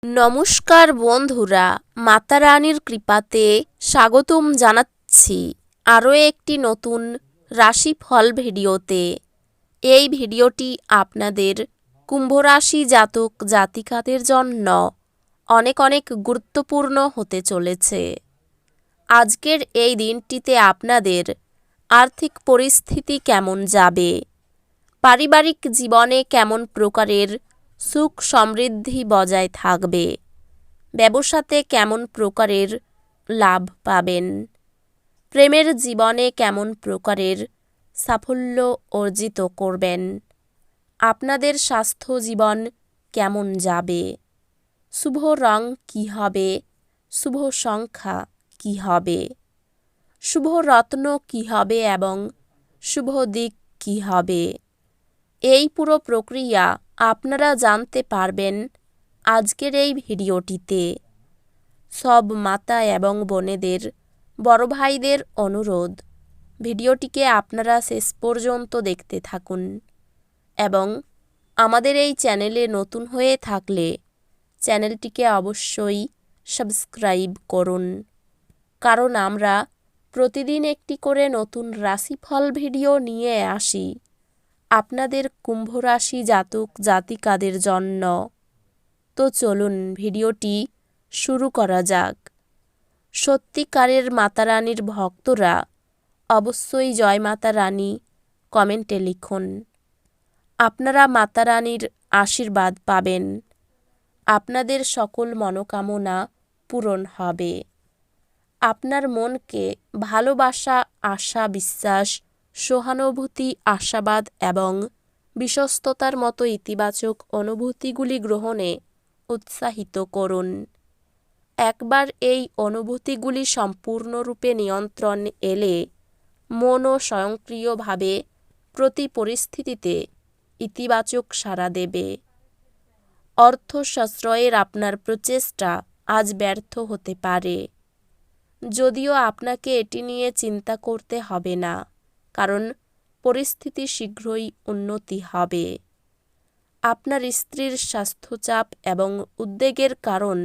নমস্কার বন্ধুরা, মাতা রানীর কৃপাতে স্বাগতম জানাচ্ছি আরও একটি নতুন রাশিফল ভিডিওতে। এই ভিডিওটি আপনাদের কুম্ভ রাশি জাতক জাতিকাদের জন্য অনেক অনেক গুরুত্বপূর্ণ হতে চলেছে। আজকের এই দিনটিতে আপনাদের আর্থিক পরিস্থিতি কেমন যাবে, পারিবারিক জীবনে কেমন প্রকারের সুখ সমৃদ্ধি বজায় থাকবে, ব্যবসাতে কেমন প্রকারের লাভ পাবেন, প্রেমের জীবনে কেমন প্রকারের সাফল্য অর্জিত করবেন, আপনাদের স্বাস্থ্য জীবন কেমন যাবে, শুভ রং কী হবে, শুভ সংখ্যা কী হবে, শুভ রত্ন কী হবে এবং শুভ দিক কী হবে, এই পুরো প্রক্রিয়া আপনারা জানতে পারবেন আজকের এই ভিডিওটিতে। সব মাতা এবং বোনেদের, বড় ভাইদের অনুরোধ, ভিডিওটিকে আপনারা শেষ পর্যন্ত দেখতে থাকুন এবং আমাদের এই চ্যানেলে নতুন হয়ে থাকলে চ্যানেলটিকে অবশ্যই সাবস্ক্রাইব করুন, কারণ আমরা প্রতিদিন একটি করে নতুন রাশিফল ভিডিও নিয়ে আসি আপনাদের কুম্ভ রাশি জাতক জাতিকাদের জন্য। তো চলুন ভিডিওটি শুরু করা যাক। সত্যিকারের মাতা রানীর ভক্তরা অবশ্যই জয় মাতা রানী কমেন্টে লিখুন। আপনারা মাতা রানীর আশীর্বাদ পাবেন, আপনাদের সকল মনোকামনা পূরণ হবে। আপনার মনকে ভালোবাসা, আশা, বিশ্বাস, সহানুভূতি, আশাবাদ এবং বিশ্বস্ততার মতো ইতিবাচক অনুভূতিগুলি গ্রহণে উৎসাহিত করুন। একবার এই অনুভূতিগুলি সম্পূর্ণরূপে নিয়ন্ত্রণ এলে মনও স্বয়ংক্রিয়ভাবে প্রতি পরিস্থিতিতে ইতিবাচক সাড়া দেবে। অর্থ সাশ্রয়ের আপনার প্রচেষ্টা আজ ব্যর্থ হতে পারে, যদিও আপনাকে এটি নিয়ে চিন্তা করতে হবে না, কারণ পরিস্থিতি শীঘ্রই উন্নতি হবে। আপনার স্ত্রীর স্বাস্থ্যচাপ এবং উদ্বেগের কারণ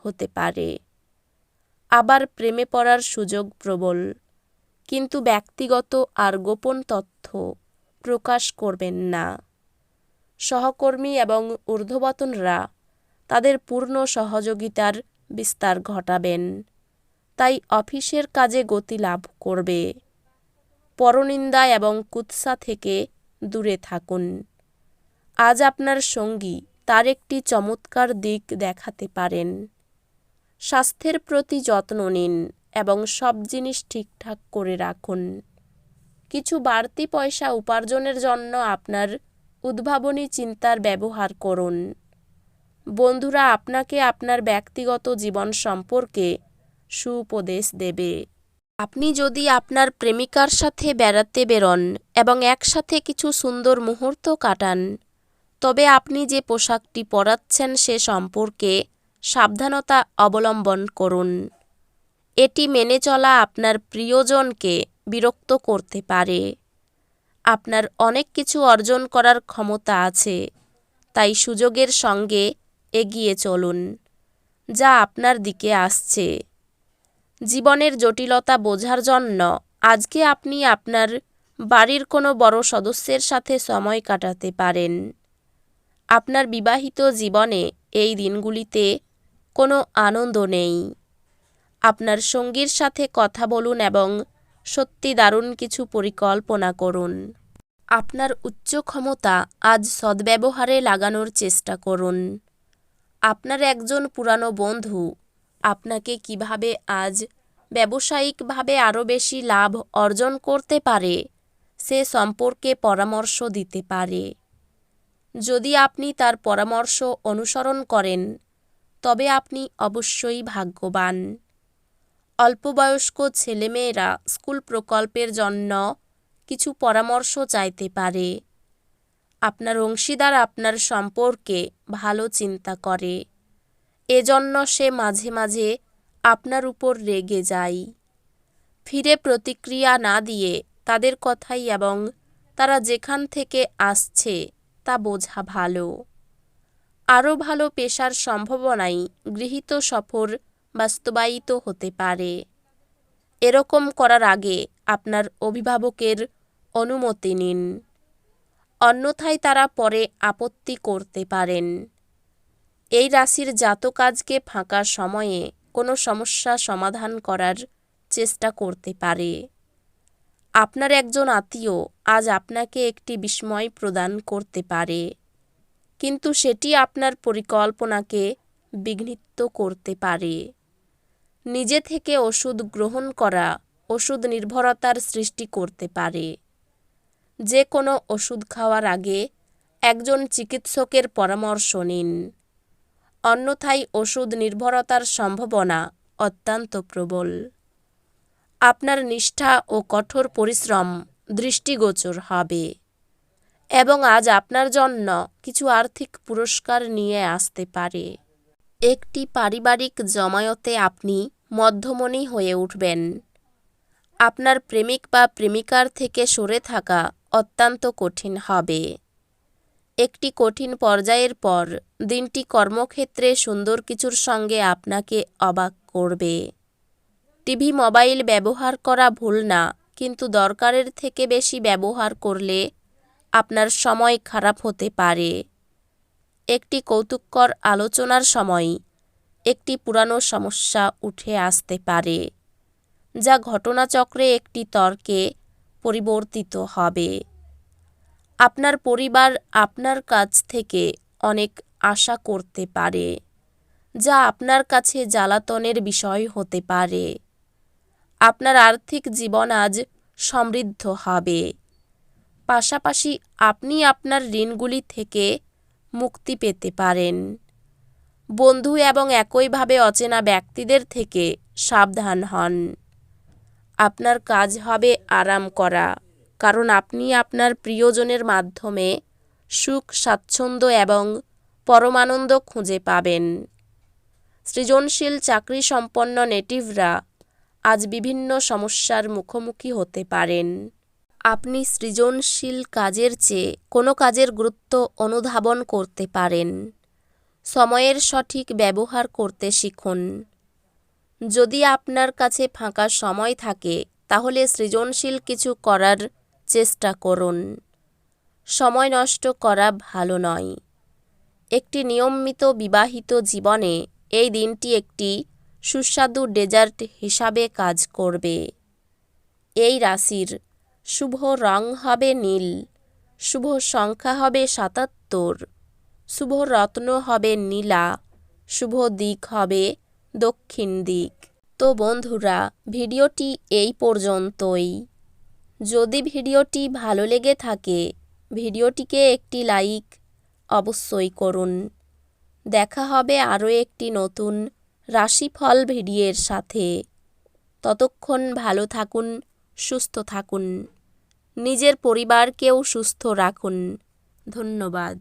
হতে পারে। আবার প্রেমে পড়ার সুযোগ প্রবল, কিন্তু ব্যক্তিগত আর গোপন তথ্য প্রকাশ করবেন না। সহকর্মী এবং ঊর্ধ্বতনরা তাদের পূর্ণ সহযোগিতার বিস্তার ঘটাবেন, তাই অফিসের কাজে গতি লাভ করবে। পরনিন্দা এবং কুৎসা থেকে দূরে থাকুন। আজ আপনার সঙ্গী তার একটি চমৎকার দিক দেখাতে পারেন। স্বাস্থ্যের প্রতি যত্ন নিন এবং সব জিনিস ঠিকঠাক করে রাখুন। কিছু বাড়তি পয়সা উপার্জনের জন্য আপনার উদ্ভাবনী চিন্তার ব্যবহার করুন। বন্ধুরা আপনাকে আপনার ব্যক্তিগত জীবন সম্পর্কে সুউপদেশ দেবে। আপনি যদি আপনার প্রেমিকার সাথে বেড়াতে বেরোন এবং একসাথে কিছু সুন্দর মুহূর্ত কাটান, তবে আপনি যে পোশাকটি পরাচ্ছেন সে সম্পর্কে সাবধানতা অবলম্বন করুন। এটি মেনে চলা আপনার প্রিয়জনকে বিরক্ত করতে পারে। আপনার অনেক কিছু অর্জন করার ক্ষমতা আছে, তাই সুযোগের সঙ্গে এগিয়ে চলুন, যা আপনার দিকে আসছে। জীবনের জটিলতা বোঝার জন্য আজকে আপনি আপনার বাড়ির কোনো বড় সদস্যের সাথে সময় কাটাতে পারেন। আপনার বিবাহিত জীবনে এই দিনগুলিতে কোনো আনন্দ নেই। আপনার সঙ্গীর সাথে কথা বলুন এবং সত্যি দারুণ কিছু পরিকল্পনা করুন। আপনার উচ্চ ক্ষমতা আজ সদ্ব্যবহারে লাগানোর চেষ্টা করুন। আপনার একজন পুরানো বন্ধু আপনাকে কিভাবে আজ ব্যবসায়িকভাবে আরও বেশি লাভ অর্জন করতে পারে সে সম্পর্কে পরামর্শ দিতে পারে। যদি আপনি তার পরামর্শ অনুসরণ করেন, তবে আপনি অবশ্যই ভাগ্যবান। অল্পবয়স্ক ছেলেমেয়েরা স্কুল প্রকল্পের জন্য কিছু পরামর্শ চাইতে পারে। আপনার অংশীদার আপনার সম্পর্কে ভালো চিন্তা করে, এজন্য সে মাঝে মাঝে আপনার উপর রেগে যায়। ফিরে প্রতিক্রিয়া না দিয়ে তাদের কথাই এবং তারা যেখান থেকে আসছে তা বোঝা ভালো। আরও ভালো পেশার সম্ভাবনায় গৃহীত সফর বাস্তবায়িত হতে পারে। এরকম করার আগে আপনার অভিভাবকের অনুমতি নিন, অন্যথায় তারা পরে আপত্তি করতে পারেন। এই রাশির জাতক আজকে ফাঁকা সময়ে কোনো সমস্যা সমাধান করার চেষ্টা করতে পারে। আপনার একজন আত্মীয় আজ আপনাকে একটি বিস্ময় প্রদান করতে পারে, কিন্তু সেটি আপনার পরিকল্পনাকে বিঘ্নিত করতে পারে। নিজে থেকে ওষুধ গ্রহণ করা ওষুধ নির্ভরতার সৃষ্টি করতে পারে। যে কোনো ওষুধ খাওয়ার আগে একজন চিকিৎসকের পরামর্শ নিন, অন্যথায় ওষুধ নির্ভরতার সম্ভাবনা অত্যন্ত প্রবল। আপনার নিষ্ঠা ও কঠোর পরিশ্রম দৃষ্টিগোচর হবে এবং আজ আপনার জন্য কিছু আর্থিক পুরস্কার নিয়ে আসতে পারে। একটি পারিবারিক জমায়েতে আপনি মধ্যমণি হয়ে উঠবেন। আপনার প্রেমিক বা প্রেমিকার থেকে সরে থাকা অত্যন্ত কঠিন হবে। একটি কঠিন পর্যায়ের পর দিনটি কর্মক্ষেত্রে সুন্দর কিছুর সঙ্গে আপনাকে অবাক করবে। টিভি মোবাইল ব্যবহার করা ভুল না, কিন্তু দরকারের থেকে বেশি ব্যবহার করলে আপনার সময় খারাপ হতে পারে। একটি কৌতুককর আলোচনার সময় একটি পুরানো সমস্যা উঠে আসতে পারে, যা ঘটনাচক্রে একটি তর্কে পরিবর্তিত হবে। আপনার পরিবার আপনার কাছ থেকে অনেক আশা করতে পারে, যা আপনার কাছে জ্বালাতনের বিষয় হতে পারে। আপনার আর্থিক জীবন আজ সমৃদ্ধ হবে। পাশাপাশি আপনি আপনার ঋণগুলি থেকে মুক্তি পেতে পারেন। বন্ধু এবং একইভাবে অচেনা ব্যক্তিদের থেকে সাবধান হন। আপনার কাজ হবে আরাম করা, কারণ আপনি আপনার প্রিয়জনের মাধ্যমে সুখ, স্বাচ্ছন্দ্য এবং পরমানন্দ খুঁজে পাবেন। সৃজনশীল চাকরি সম্পন্ন নেটিভরা আজ বিভিন্ন সমস্যার মুখোমুখি হতে পারেন। আপনি সৃজনশীল কাজের চেয়ে কোনো কাজের গুরুত্ব অনুধাবন করতে পারেন। সময়ের সঠিক ব্যবহার করতে শিখুন। যদি আপনার কাছে ফাঁকা সময় থাকে, তাহলে সৃজনশীল কিছু করার চেষ্টা করুন। সময় নষ্ট করা ভালো নয়। একটি নিয়মিত বিবাহিত জীবনে এই দিনটি একটি সুস্বাদু ডেজার্ট হিসাবে কাজ করবে। এই রাশির শুভ রং হবে নীল, শুভ সংখ্যা হবে ৭৭, শুভ রত্ন হবে নীলা, শুভ দিক হবে দক্ষিণ দিক। তো বন্ধুরা, ভিডিওটি এই পর্যন্তই। যদি ভিডিওটি ভালো লেগে থাকে, ভিডিওটিকে একটি লাইক অবশ্যই করুন। দেখা হবে আরও একটি নতুন রাশিফল ভিডিওর সাথে। ততক্ষণ ভালো থাকুন, সুস্থ থাকুন, নিজের পরিবারকেও সুস্থ রাখুন। ধন্যবাদ।